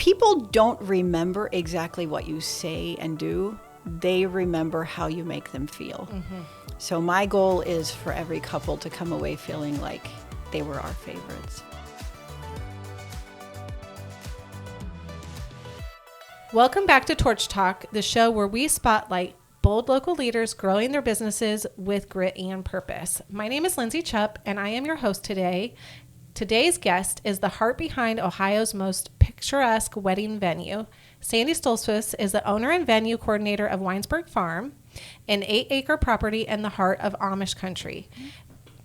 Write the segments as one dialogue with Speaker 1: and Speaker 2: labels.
Speaker 1: people don't remember exactly what you say and do. They remember how you make them feel. So my goal is for every couple to come away feeling like they were our favorites.
Speaker 2: Welcome back to Torch Talk, the show where we spotlight bold local leaders growing their businesses with grit and purpose. My name is Lindsey Chupp, and I am your host today. Today's guest is the heart behind Ohio's most picturesque wedding venue. Sandi Stoltzfus is the owner and venue coordinator of Winesburg Farm, an 8-acre property in the heart of Amish Country.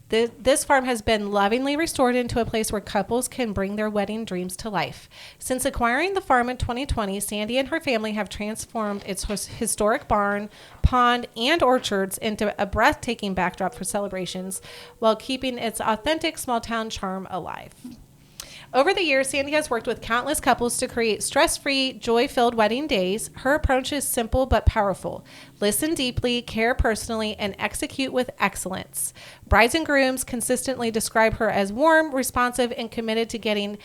Speaker 2: This farm has been lovingly restored into a place where couples can bring their wedding dreams to life. Since acquiring the farm in 2020, Sandi and her family have transformed its historic barn, pond, and orchards into a breathtaking backdrop for celebrations while keeping its authentic small-town charm alive. Over the years, Sandi has worked with countless couples to create stress-free, joy-filled wedding days. Her approach is simple but powerful. Listen deeply, care personally, and execute with excellence. Brides and grooms consistently describe her as warm, responsive, and committed to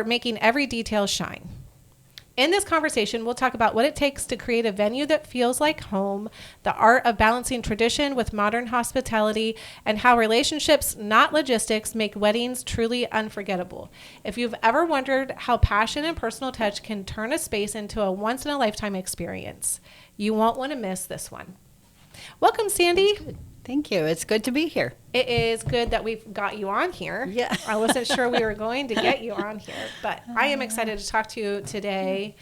Speaker 2: making every detail shine. In this conversation, we'll talk about what it takes to create a venue that feels like home, the art of balancing tradition with modern hospitality, and how relationships, not logistics, make weddings truly unforgettable. If you've ever wondered how passion and personal touch can turn a space into a once-in-a-lifetime experience, you won't want to miss this one. Welcome, Sandi.
Speaker 1: Thank you. It's good to be here.
Speaker 2: It is good that we've got you on here.
Speaker 1: Yeah.
Speaker 2: I wasn't sure we were going to get you on here, but I am excited to talk to you today.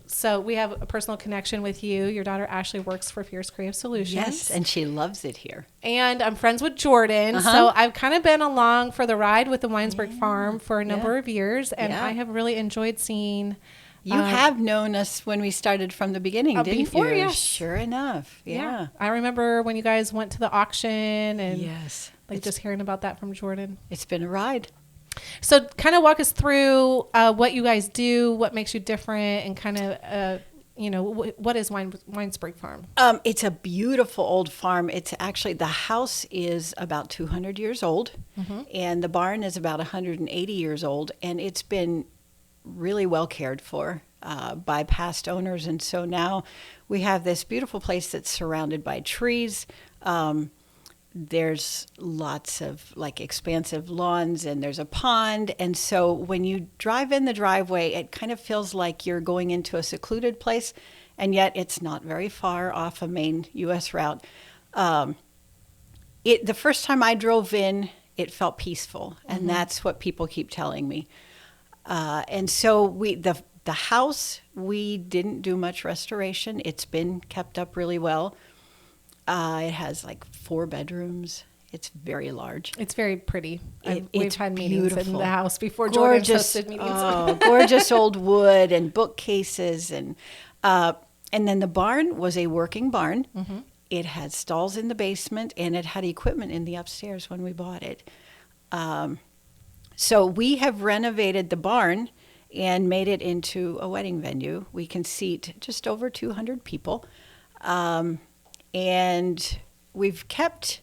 Speaker 2: So we have a personal connection with you. Your daughter Ashley works for Fierce Creative Solutions.
Speaker 1: Yes, and she loves it here.
Speaker 2: And I'm friends with Jordan. So I've kind of been along for the ride with the Winesburg Farm for a number of years, and I have really enjoyed seeing...
Speaker 1: You have known us when we started from the beginning, didn't
Speaker 2: before,
Speaker 1: you?
Speaker 2: yes.
Speaker 1: Sure enough. Yeah.
Speaker 2: I remember when you guys went to the auction and just hearing about that from Jordan.
Speaker 1: It's been a ride.
Speaker 2: So kind of walk us through what you guys do, what makes you different, and kind of, what is Winesburg Farm?
Speaker 1: It's a beautiful old farm. It's actually, the house is about 200 years old, and the barn is about 180 years old, and it's been really well cared for by past owners. And so now we have this beautiful place that's surrounded by trees. There's lots of expansive lawns, and there's a pond. And so when you drive in the driveway, it kind of feels like you're going into a secluded place, and yet it's not very far off a main U.S. route. The first time I drove in, it felt peaceful, and that's what people keep telling me. And so the house, we didn't do much restoration. It's been kept up really well. It has 4 bedrooms. It's very large.
Speaker 2: It's very pretty. We've had meetings
Speaker 1: beautiful.
Speaker 2: in the house before. Jordan hosted meetings.
Speaker 1: Gorgeous old wood and bookcases. And then the barn was a working barn. It had stalls in the basement, and it had equipment in the upstairs when we bought it. So we have renovated the barn and made it into a wedding venue. We can seat just over 200 people. And we've kept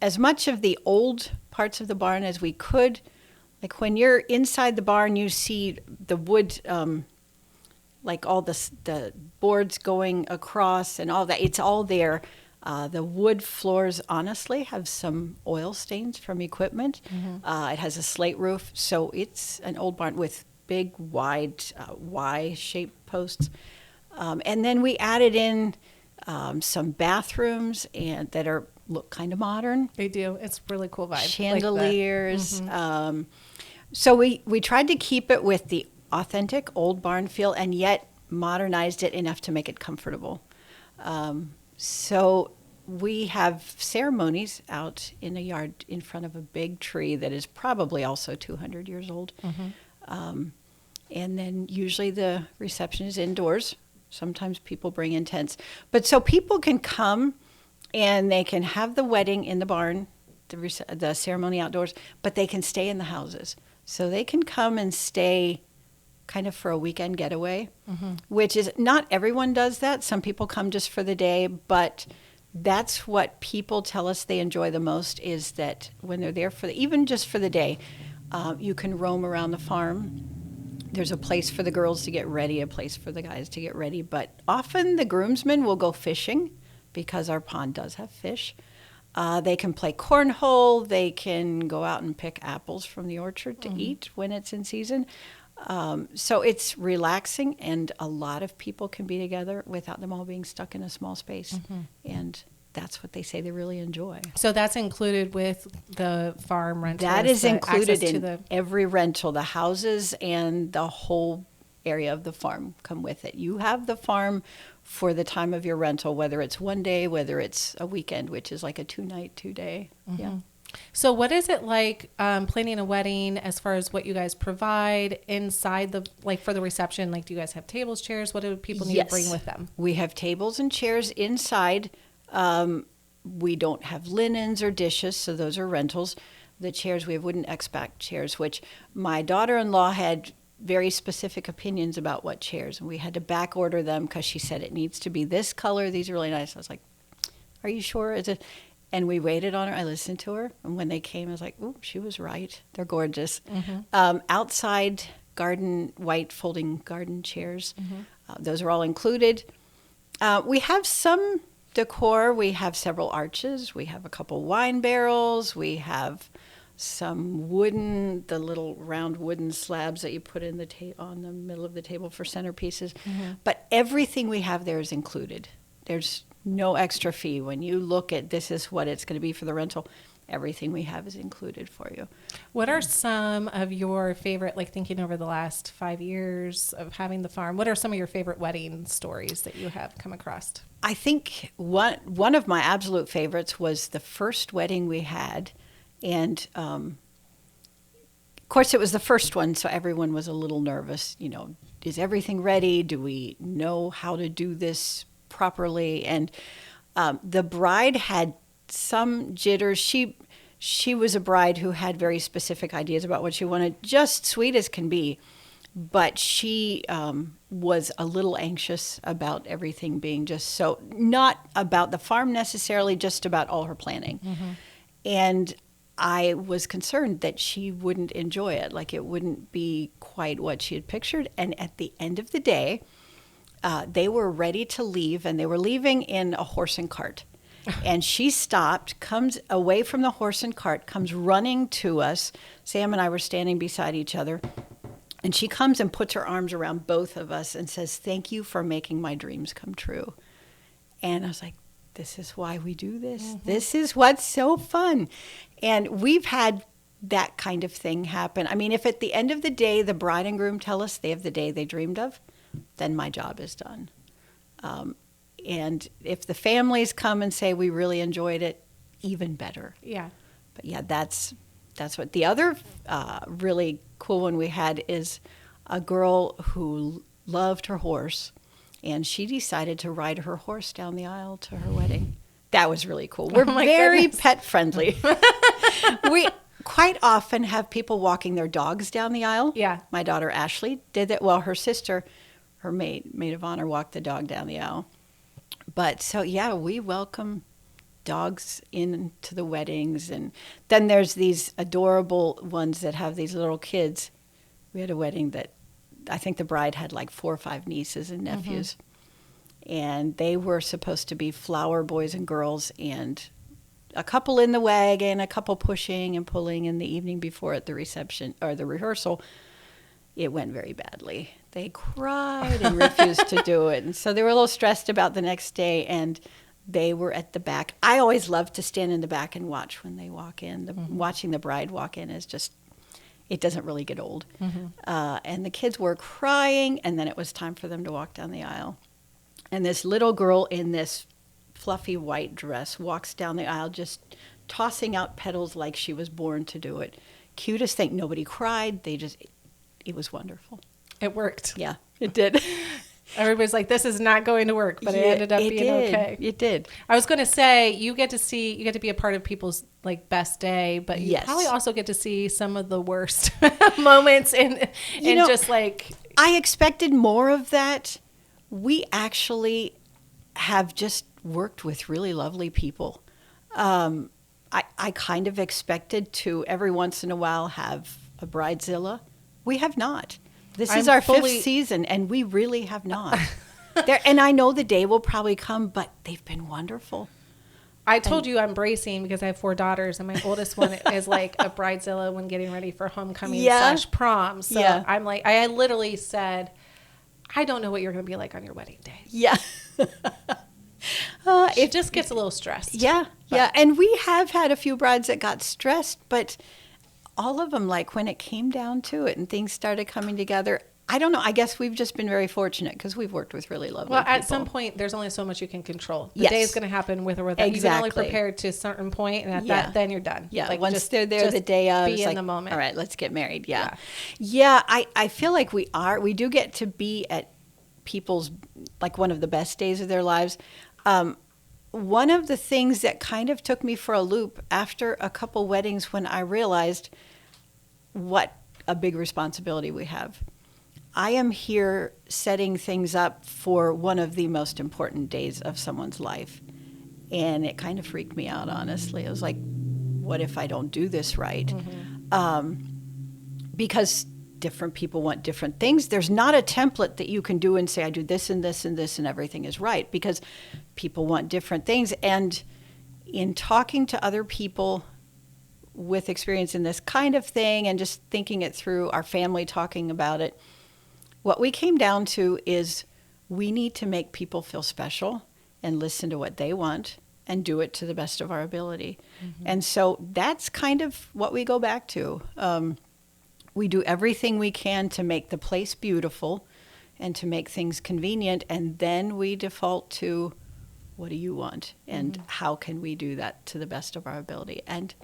Speaker 1: as much of the old parts of the barn as we could. Like when you're inside the barn, you see the wood, all the boards going across and all that. It's all there. The wood floors, honestly, have some oil stains from equipment. It has a slate roof, so it's an old barn with big, wide, Y-shaped posts. And then we added in some bathrooms that look kind of modern.
Speaker 2: They do. It's a really cool vibe.
Speaker 1: Chandeliers. So we tried to keep it with the authentic old barn feel, and yet modernized it enough to make it comfortable. So we have ceremonies out in a yard in front of a big tree that is probably also 200 years old. And then usually the reception is indoors. Sometimes people bring in tents. But so people can come and they can have the wedding in the barn, the ceremony outdoors, but they can stay in the houses. So they can come and stay kind of for a weekend getaway, which is not everyone does that. Some people come just for the day, but that's what people tell us they enjoy the most, is that when they're there even just for the day, you can roam around the farm, there's a place for the girls to get ready, a place for the guys to get ready. But often the groomsmen will go fishing because our pond does have fish. They can play cornhole. They can go out and pick apples from the orchard to eat when it's in season. So it's relaxing, and a lot of people can be together without them all being stuck in a small space. And that's what they say they really enjoy.
Speaker 2: So that's included with the farm rental?
Speaker 1: That is included in every rental. The houses and the whole area of the farm come with it. You have the farm for the time of your rental, whether it's one day, whether it's a weekend, which is like a 2-night, 2-day. Yeah.
Speaker 2: So what is it like planning a wedding as far as what you guys provide inside for the reception? Like, do you guys have tables, chairs? What do people need to bring with them?
Speaker 1: We have tables and chairs inside. We don't have linens or dishes, so those are rentals. The chairs, we have wooden X-back chairs, which my daughter-in-law had very specific opinions about what chairs, and we had to back order them because she said it needs to be this color. These are really nice. I was like, are you sure? Is it? And we waited on her. I listened to her. And when they came, I was like, ooh, she was right. They're gorgeous. Outside garden, white folding garden chairs. Those are all included. We have some decor. We have several arches. We have a couple wine barrels. We have some the little round wooden slabs that you put in on the middle of the table for centerpieces. But everything we have there is included. There's no extra fee. When you look at this is what it's going to be for the rental, everything we have is included for you.
Speaker 2: What are some of your favorite, like thinking over the last 5 years of having the farm, what are some of your favorite wedding stories that you have come across?
Speaker 1: I think one of my absolute favorites was the first wedding we had. And of course, it was the first one, so everyone was a little nervous. You know, is everything ready? Do we know how to do this properly? And the bride had some jitters. She was a bride who had very specific ideas about what she wanted, just sweet as can be. But she was a little anxious about everything being just so, not about the farm necessarily, just about all her planning. And I was concerned that she wouldn't enjoy it, like it wouldn't be quite what she had pictured. And at the end of the day, they were ready to leave, and they were leaving in a horse and cart. And she stopped, comes away from the horse and cart, comes running to us. Sam and I were standing beside each other. And she comes and puts her arms around both of us and says, "Thank you for making my dreams come true." And I was like, this is why we do this. This is what's so fun. And we've had that kind of thing happen. I mean, if at the end of the day, the bride and groom tell us they have the day they dreamed of, then my job is done. And if the families come and say we really enjoyed it, even better.
Speaker 2: Yeah.
Speaker 1: But yeah, that's what the other really cool one we had is a girl who loved her horse, and she decided to ride her horse down the aisle to her wedding. That was really cool. We're very pet friendly. We quite often have people walking their dogs down the aisle.
Speaker 2: Yeah.
Speaker 1: My daughter Ashley did that. Well, her sister, her maid of honor, walked the dog down the aisle. But so, yeah, we welcome dogs into the weddings. And then there's these adorable ones that have these little kids. We had a wedding that I think the bride had like 4 or 5 nieces and nephews. And they were supposed to be flower boys and girls, and a couple in the wagon, a couple pushing and pulling in the evening before at the reception or the rehearsal. It went very badly. They cried and refused to do it. And so they were a little stressed about the next day, and they were at the back. I always love to stand in the back and watch when they walk in. Watching the bride walk in is just, it doesn't really get old. And the kids were crying, and then it was time for them to walk down the aisle. And this little girl in this fluffy white dress walks down the aisle just tossing out petals like she was born to do it. Cutest thing. Nobody cried. It was wonderful.
Speaker 2: It worked.
Speaker 1: Yeah, it did.
Speaker 2: Everybody's like, this is not going to work, but it ended up being okay.
Speaker 1: It did.
Speaker 2: I was going to say, you get to be a part of people's like best day, but you probably also get to see some of the worst moments and just like.
Speaker 1: I expected more of that. We actually have just worked with really lovely people. I kind of expected to every once in a while have a bridezilla. We have not. This is our fifth season, and we really have not. And I know the day will probably come, but they've been wonderful.
Speaker 2: I told you I'm bracing because I have 4 daughters, and my oldest one is like a bridezilla when getting ready for homecoming / prom. So I'm like, I literally said, I don't know what you're going to be like on your wedding day.
Speaker 1: Yeah.
Speaker 2: It just gets a little stressed.
Speaker 1: Yeah. And we have had a few brides that got stressed, but all of them, like when it came down to it and things started coming together, I don't know. I guess we've just been very fortunate because we've worked with really lovely people.
Speaker 2: At some point, there's only so much you can control. The day is going to happen with or without.
Speaker 1: Exactly.
Speaker 2: You can only prepare to a certain point, and at that, then you're done.
Speaker 1: Yeah, like once they're there the day of,
Speaker 2: be in the moment.
Speaker 1: All right, let's get married. Yeah. I feel like we do get to be at people's, like one of the best days of their lives. One of the things that kind of took me for a loop after a couple weddings when I realized what a big responsibility we have. I am here setting things up for one of the most important days of someone's life. And it kind of freaked me out, honestly. I was like, what if I don't do this right? Mm-hmm. Because different people want different things. There's not a template that you can do and say, I do this and this and this and everything is right, because people want different things. And in talking to other people with experience in this kind of thing and just thinking it through, our family talking about it, what we came down to is we need to make people feel special and listen to what they want and do it to the best of our ability. Mm-hmm. And so that's kind of what we go back to. We do everything we can to make the place beautiful and to make things convenient, and then we default to, what do you want? And how can we do that to the best of our ability? And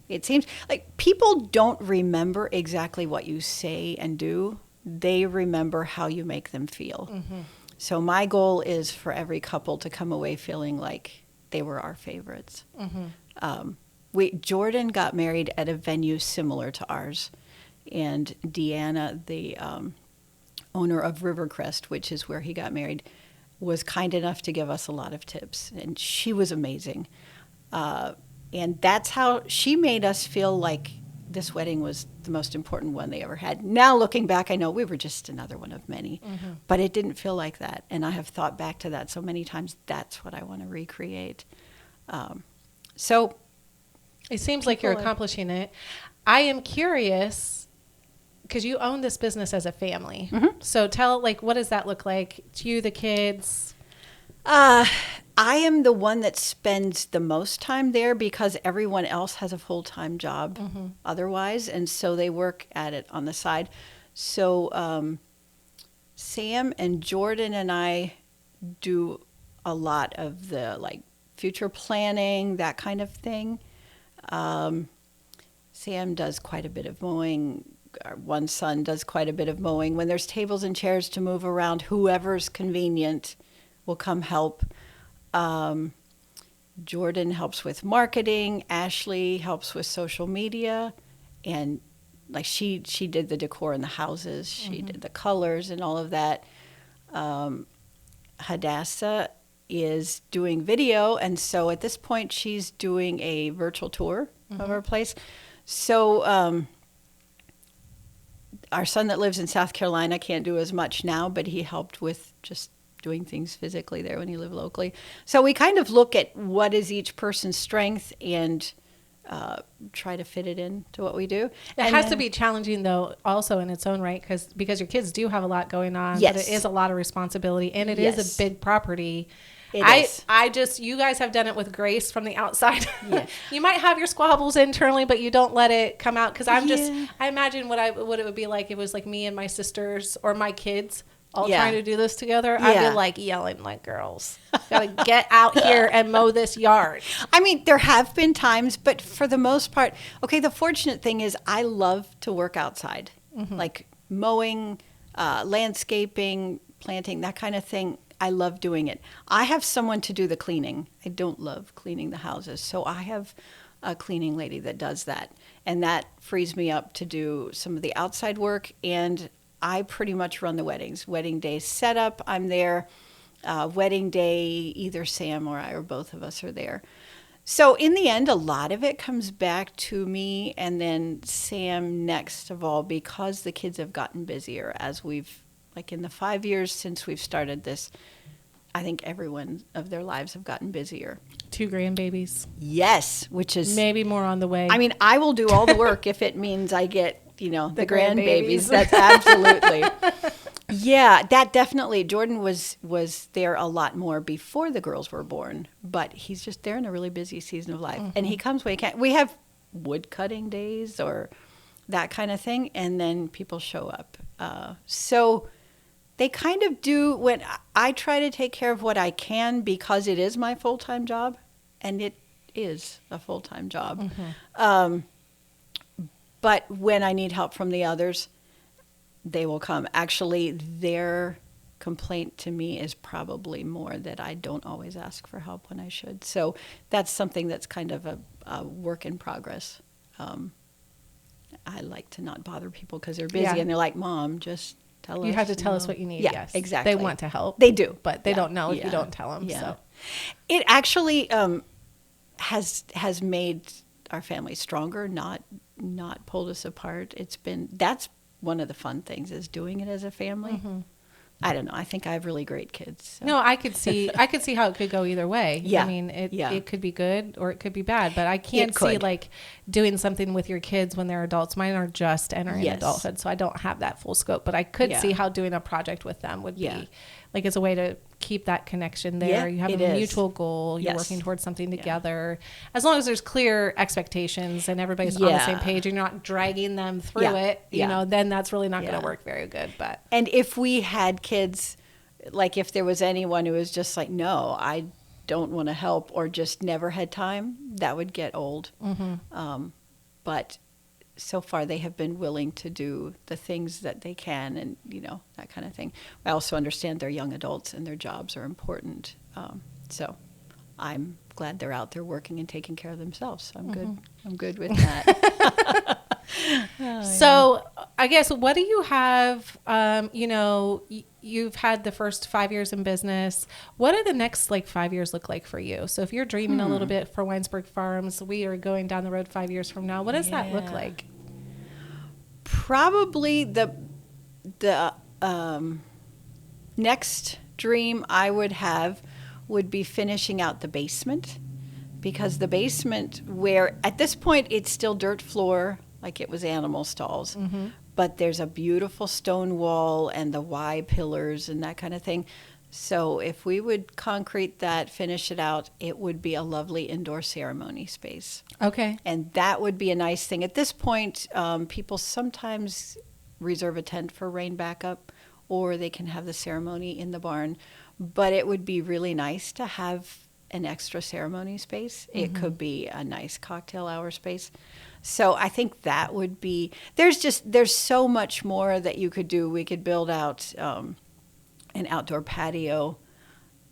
Speaker 1: it seems like people don't remember exactly what you say and do. They remember how you make them feel. Mm-hmm. So my goal is for every couple to come away feeling like they were our favorites. Mm-hmm. Jordan got married at a venue similar to ours, and Deanna, the owner of Rivercrest, which is where he got married, was kind enough to give us a lot of tips, and she was amazing. And that's how she made us feel like this wedding was the most important one they ever had. Now looking back, I know we were just another one of many, but it didn't feel like that. And I have thought back to that so many times. That's what I want to recreate. So
Speaker 2: it seems like you're accomplishing it. I am curious, because you own this business as a family. Mm-hmm. So tell, like, what does that look like to you, the kids?
Speaker 1: I am the one that spends the most time there because everyone else has a full-time job otherwise, and so they work at it on the side. So Sam and Jordan and I do a lot of the, like, future planning, that kind of thing. Sam does quite a bit of mowing. Our one son does quite a bit of mowing. When there's tables and chairs to move around, whoever's convenient will come help. Jordan helps with marketing. Ashley helps with social media, and like she did the decor in the houses. She did the colors and all of that. Hadassah is doing video, and so at this point she's doing a virtual tour of our place. So our son that lives in South Carolina can't do as much now, but he helped with just doing things physically there when he lived locally. So we kind of look at what is each person's strength and try to fit it into what we do.
Speaker 2: It has to be challenging, though, also in its own right, because your kids do have a lot going on.
Speaker 1: Yes.
Speaker 2: But it is a lot of responsibility, and it is a big property.
Speaker 1: It is.
Speaker 2: You guys have done it with grace from the outside. Yeah. You might have your squabbles internally, but you don't let it come out. Because I imagine what it would be like. It was like me and my sisters or my kids all trying to do this together. I'd be like yelling like, girls, gotta get out here and mow this yard.
Speaker 1: I mean, there have been times, but for the most part, okay, the fortunate thing is I love to work outside, like mowing, landscaping, planting, that kind of thing. I love doing it. I have someone to do the cleaning. I don't love cleaning the houses, so I have a cleaning lady that does that, and that frees me up to do some of the outside work, and I pretty much run the weddings. Wedding day setup, I'm there. Wedding day, either Sam or I or both of us are there. So in the end, a lot of it comes back to me and then Sam next of all, because the kids have gotten busier as we've, like in the 5 years since we've started this, I think everyone of their lives have gotten busier.
Speaker 2: 2 grandbabies.
Speaker 1: Yes, which is
Speaker 2: Maybe more on the way.
Speaker 1: I mean, I will do all the work if it means I get, the grandbabies.
Speaker 2: grandbabies.
Speaker 1: That's absolutely. Yeah, that definitely. Jordan was there a lot more before the girls were born, but he's just there in a really busy season of life. And he comes when he can. We have wood cutting days or that kind of thing, and then people show up. So they kind of do when I try to take care of what I can because it is my full-time job, and it is a full-time job. But when I need help from the others, they will come. Actually, their complaint to me is probably more that I don't always ask for help when I should. So that's something that's kind of a work in progress. I like to not bother people because they're busy and they're like, Mom, just tell us.
Speaker 2: You have to tell us what you need.
Speaker 1: Yeah,
Speaker 2: yes,
Speaker 1: exactly.
Speaker 2: They want to help.
Speaker 1: They do.
Speaker 2: But they don't know if you don't tell them.
Speaker 1: Yeah.
Speaker 2: So
Speaker 1: it actually has made our family stronger, not pulled us apart. That's one of the fun things is doing it as a family. I don't know. I think I have really great kids. So.
Speaker 2: No, I could see how it could go either way.
Speaker 1: Yeah.
Speaker 2: I mean, it could be good or it could be bad, but I can't see like doing something with your kids when they're adults. Mine are just entering adulthood, so I don't have that full scope, but I could see how doing a project with them would be like as a way to keep that connection there.
Speaker 1: Yeah,
Speaker 2: you have a mutual goal. You're working towards something together. As long as there's clear expectations and everybody's on the same page, you're not dragging them through it, then that's really not going to work very good. But
Speaker 1: and if we had kids, like if there was anyone who was just like, no, I don't want to help or just never had time, that would get old. But so far they have been willing to do the things that they can and, that kind of thing. I also understand they're young adults and their jobs are important. So I'm glad they're out there working and taking care of themselves. So I'm good. I'm good with that.
Speaker 2: So I guess, what do you have, you've had the first 5 years in business. What do the next 5 years look like for you? So if you're dreaming a little bit for Winesburg Farms, we are going down the road 5 years from now. What does that look like?
Speaker 1: Probably the next dream I would have would be finishing out the basement, because the basement, where at this point it's still dirt floor, like it was animal stalls, but there's a beautiful stone wall and the Y pillars and that kind of thing. So if we would concrete that, finish it out, it would be a lovely indoor ceremony space.
Speaker 2: Okay.
Speaker 1: And that would be a nice thing. At this point, people sometimes reserve a tent for rain backup, or they can have the ceremony in the barn. But it would be really nice to have an extra ceremony space. It could be a nice cocktail hour space. So I think that would be, there's so much more that you could do. We could build out an outdoor patio.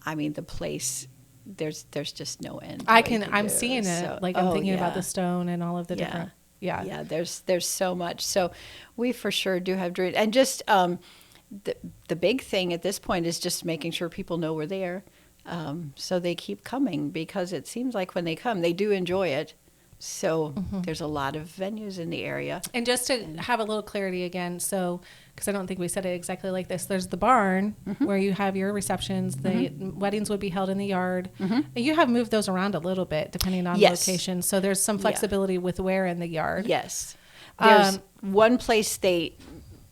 Speaker 1: I mean, the place, there's just no end.
Speaker 2: I'm seeing it. So, I'm thinking about the stone and all of the different,
Speaker 1: Yeah, there's so much. So we for sure do have dreams. And just the big thing at this point is just making sure people know we're there. So they keep coming, because it seems like when they come, they do enjoy it. So there's a lot of venues in the area.
Speaker 2: And just to have a little clarity again, so, because I don't think we said it exactly like this, there's the barn where you have your receptions. The weddings would be held in the yard. And you have moved those around a little bit depending on location. So there's some flexibility with where in the yard.
Speaker 1: Yes. There's one place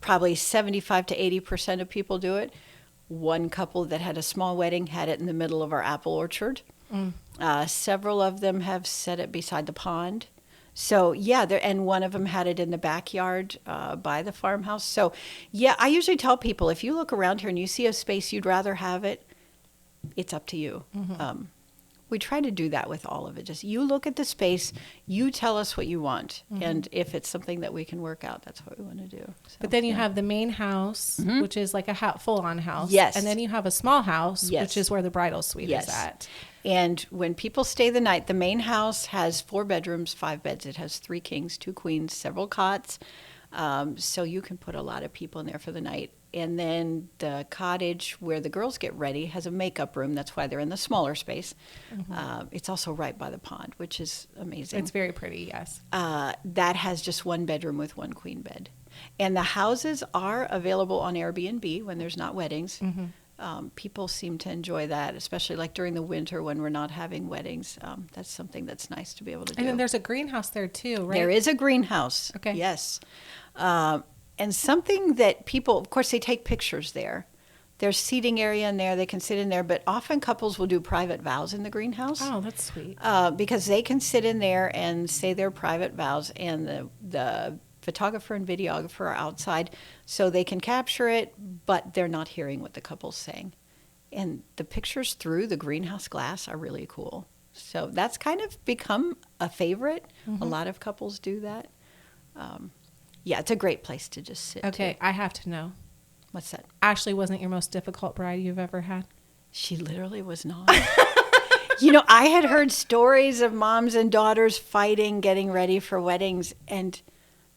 Speaker 1: probably 75 to 80% of people do it. One couple that had a small wedding had it in the middle of our apple orchard. Several of them have set it beside the pond. So, and one of them had it in the backyard by the farmhouse. So, I usually tell people, if you look around here and you see a space you'd rather have it, it's up to you. We try to do that with all of it. Just you look at the space, you tell us what you want. And if it's something that we can work out, that's what we want to do. So,
Speaker 2: but then you have the main house, which is like a full-on house.
Speaker 1: Yes.
Speaker 2: And then you have a small house, which is where the bridal suite is at.
Speaker 1: And when people stay the night, the main house has 4 bedrooms, 5 beds. It has 3 kings, 2 queens, several cots. So you can put a lot of people in there for the night. And then the cottage where the girls get ready has a makeup room. That's why they're in the smaller space. It's also right by the pond, which is amazing.
Speaker 2: It's very pretty, yes.
Speaker 1: That has just one bedroom with one queen bed. And the houses are available on Airbnb when there's not weddings. People seem to enjoy that, especially like during the winter when we're not having weddings. That's something that's nice to be able to do.
Speaker 2: And then there's a greenhouse there too, right?
Speaker 1: There is a greenhouse.
Speaker 2: Okay.
Speaker 1: Yes. And something that people, of course, they take pictures there. There's seating area in there. They can sit in there. But often couples will do private vows in the greenhouse.
Speaker 2: Oh, that's sweet.
Speaker 1: Because they can sit in there and say their private vows. And the photographer and videographer are outside. So they can capture it, but they're not hearing what the couple's saying. And the pictures through the greenhouse glass are really cool. So that's kind of become a favorite. A lot of couples do that. Yeah, it's a great place to just sit.
Speaker 2: Okay, I have to know.
Speaker 1: What's that?
Speaker 2: Ashley wasn't your most difficult bride you've ever had?
Speaker 1: She literally was not. I had heard stories of moms and daughters fighting, getting ready for weddings, and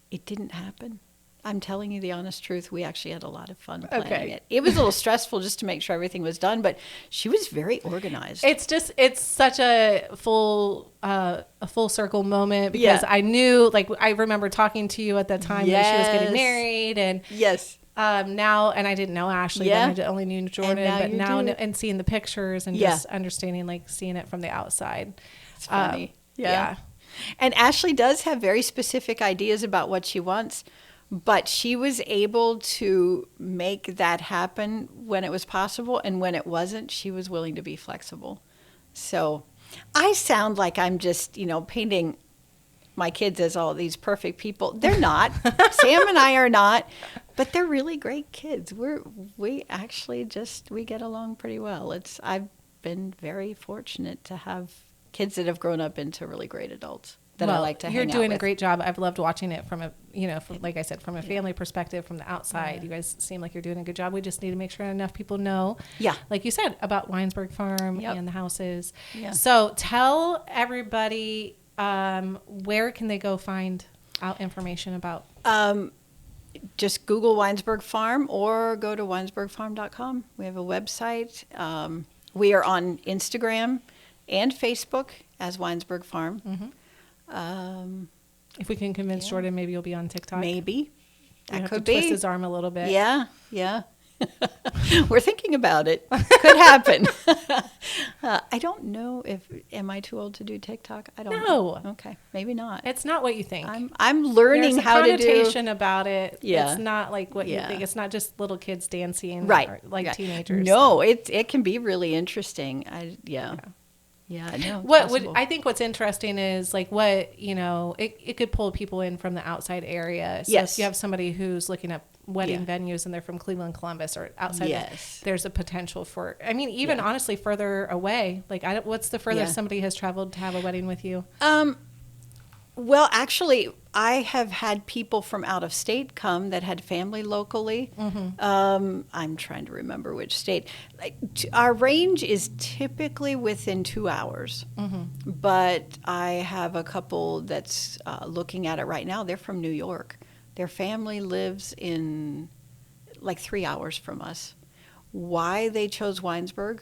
Speaker 1: it didn't happen. I'm telling you the honest truth. We actually had a lot of fun planning it. It was a little stressful just to make sure everything was done, but she was very organized.
Speaker 2: It's such a full circle moment because I knew, like, I remember talking to you at that time when she was getting married, and now, and I didn't know Ashley, then I only knew Jordan, but now and seeing the pictures and just understanding, like, seeing it from the outside.
Speaker 1: It's funny. And Ashley does have very specific ideas about what she wants. But she was able to make that happen when it was possible, and when it wasn't, she was willing to be flexible. So I sound like I'm just, painting my kids as all these perfect people. They're not. Sam and I are not, but they're really great kids. We actually we get along pretty well. I've been very fortunate to have kids that have grown up into really great adults that I like to hang out with.
Speaker 2: You're doing a great job. I've loved watching it from like I said, from a family perspective, from the outside. You guys seem like you're doing a good job. We just need to make sure enough people know, like you said, about Winesburg Farm and the houses. So tell everybody, where can they go find out information about?
Speaker 1: Just Google Winesburg Farm or go to winesburgfarm.com. We have a website. We are on Instagram and Facebook as Winesburg Farm.
Speaker 2: If we can convince Jordan, maybe you'll be on TikTok.
Speaker 1: Maybe. That could
Speaker 2: be. Twist his arm a little bit.
Speaker 1: Yeah. We're thinking about it. Could happen. I don't know am I too old to do TikTok? I don't know. Okay. Maybe not.
Speaker 2: It's not what you think.
Speaker 1: I'm learning how to do.
Speaker 2: There's a connotation about it.
Speaker 1: Yeah.
Speaker 2: It's not like what you think. It's not just little kids dancing.
Speaker 1: Right.
Speaker 2: Or like teenagers.
Speaker 1: No, it can be really interesting. Yeah, I know.
Speaker 2: I think what's interesting is like what, it could pull people in from the outside area. So if you have somebody who's looking at wedding venues and they're from Cleveland, Columbus or outside, there's a potential for, even honestly further away. Like what's the furthest somebody has traveled to have a wedding with you?
Speaker 1: Well, actually, I have had people from out of state come that had family locally. I'm trying to remember which state. Our range is typically within 2 hours, but I have a couple that's looking at it right now. They're from New York. Their family lives in like 3 hours from us. Why they chose Winesburg,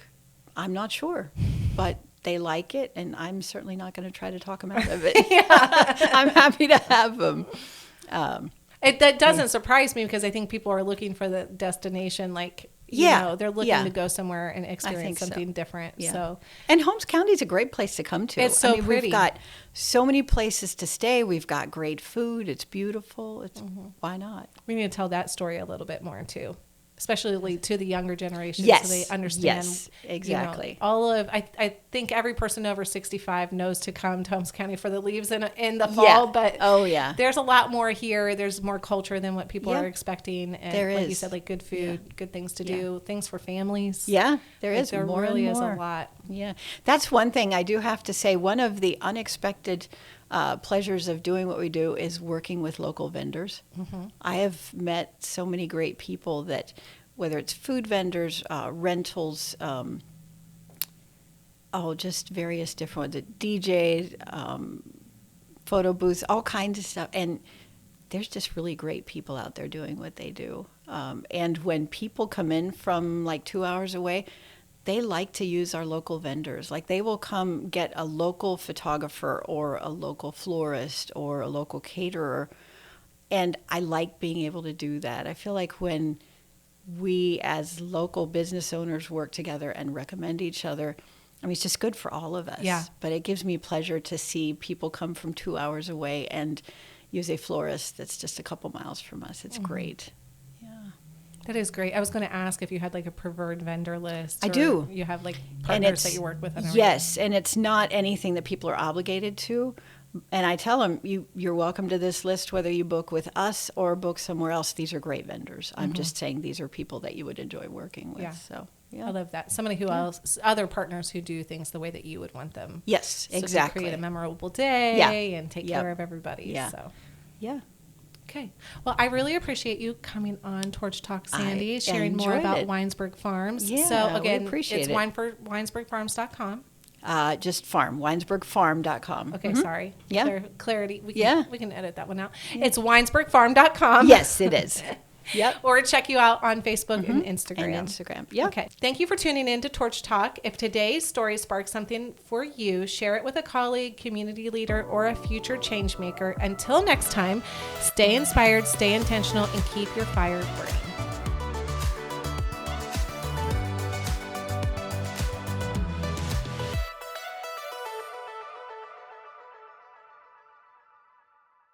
Speaker 1: I'm not sure, but they like it, and I'm certainly not going to try to talk them out of it. I'm happy to have them.
Speaker 2: That doesn't surprise me because I think people are looking for the destination, like, they're looking to go somewhere and experience something different. So,
Speaker 1: and Holmes County is a great place to come to.
Speaker 2: It's so pretty.
Speaker 1: We've got so many places to stay. We've got great food. It's beautiful. Why not?
Speaker 2: We need to tell that story a little bit more too. Especially to the younger generation, so they understand.
Speaker 1: Yes, exactly.
Speaker 2: I think every person over 65 knows to come to Holmes County for the leaves in the fall, but there's a lot more here. There's more culture than what people are expecting, and
Speaker 1: there
Speaker 2: like you said, like good food, good things to do, things for families.
Speaker 1: Yeah, there is.
Speaker 2: There
Speaker 1: more
Speaker 2: really
Speaker 1: and more.
Speaker 2: is a lot.
Speaker 1: Yeah, that's one thing I do have to say. One of the unexpected pleasures of doing what we do is working with local vendors. I have met so many great people that, whether it's food vendors, rentals, just various different ones, DJs, photo booths, all kinds of stuff. And there's just really great people out there doing what they do. And when people come in from like 2 hours away, they like to use our local vendors. Like they will come get a local photographer or a local florist or a local caterer. And I like being able to do that. I feel like when we as local business owners work together and recommend each other, I mean, it's just good for all of us.
Speaker 2: Yeah.
Speaker 1: But it gives me pleasure to see people come from 2 hours away and use a florist that's just a couple miles from us. It's great. Yeah.
Speaker 2: That is great. I was going to ask if you had like a preferred vendor list.
Speaker 1: I do.
Speaker 2: You have like partners that you work with. And
Speaker 1: yes, and it's not anything that people are obligated to. And I tell them, you're welcome to this list, whether you book with us or book somewhere else. These are great vendors. I'm just saying these are people that you would enjoy working with.
Speaker 2: Yeah.
Speaker 1: So, yeah.
Speaker 2: I love that. Somebody who else, other partners who do things the way that you would want them.
Speaker 1: Yes,
Speaker 2: so
Speaker 1: exactly.
Speaker 2: To create a memorable day and take care of everybody.
Speaker 1: Yeah.
Speaker 2: So.
Speaker 1: Yeah.
Speaker 2: Okay. Well, I really appreciate you coming on Torch Talk, Sandy, sharing more
Speaker 1: enjoyed
Speaker 2: about
Speaker 1: it.
Speaker 2: Winesburg Farms.
Speaker 1: Yeah,
Speaker 2: so again,
Speaker 1: we appreciate
Speaker 2: it's
Speaker 1: it.
Speaker 2: winesburgfarms.com.
Speaker 1: Just farm, winesburgfarm.com.
Speaker 2: Okay, sorry.
Speaker 1: Yeah.
Speaker 2: Clarity. We can edit that one out.
Speaker 1: Yeah.
Speaker 2: It's winesburgfarm.com.
Speaker 1: Yes, it is. Yep.
Speaker 2: Or check you out on Facebook and Instagram.
Speaker 1: And Instagram. Yeah.
Speaker 2: Okay. Thank you for tuning in to Torch Talk. If today's story sparks something for you, share it with a colleague, community leader, or a future change maker. Until next time, stay inspired, stay intentional, and keep your fire burning.